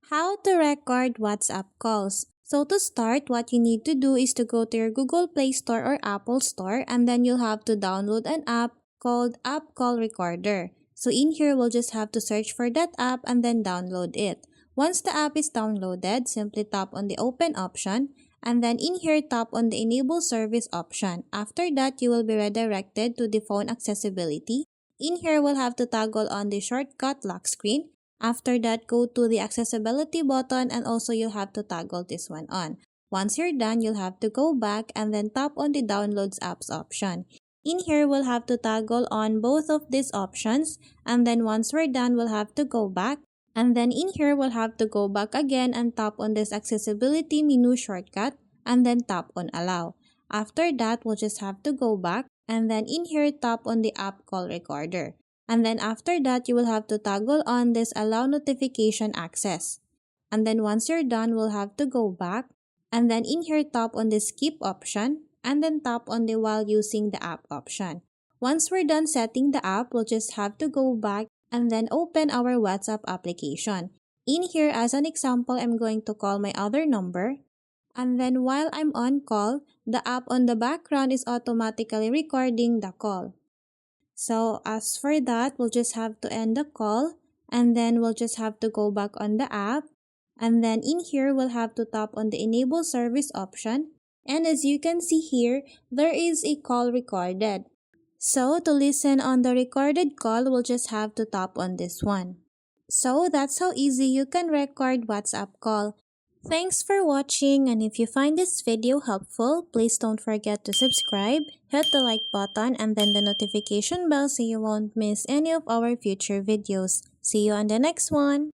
How to record WhatsApp calls. So to start, what you need to do is to go to your Google Play Store or Apple Store, and then you'll have to download an app called App Call Recorder. So in here, we'll just have to search for that app and then download it. Once the app is downloaded, simply tap on the Open option, and then in here, tap on the Enable Service option. After that, you will be redirected to the phone accessibility. In here, we'll have to toggle on the shortcut lock screen. After that, go to the accessibility button, and also you'll have to toggle this one on. Once you're done, you'll have to go back and then tap on the Downloads Apps option. In here, we'll have to toggle on both of these options, and then once we're done, we'll have to go back. And then in here, we'll have to go back again and tap on this accessibility menu shortcut, and then tap on Allow. After that, we'll just have to go back, and then in here, tap on the App Call Recorder. And then after that, you will have to toggle on this Allow Notification Access. And then once you're done, we'll have to go back. And then in here, tap on the Skip option. And then tap on the While Using the App option. Once we're done setting the app, we'll just have to go back and then open our WhatsApp application. In here, as an example, I'm going to call my other number. And then while I'm on call, the app on the background is automatically recording the call. So as for that, we'll just have to end the call, and then we'll just have to go back on the app, and then in here we'll have to tap on the Enable Service option, and as you can see here, there is a call recorded. So to listen on the recorded call, we'll just have to tap on this one. So that's how easy you can record WhatsApp call. Thanks for watching, and if you find this video helpful, please don't forget to subscribe, hit the like button, and then the notification bell so you won't miss any of our future videos. See you on the next one!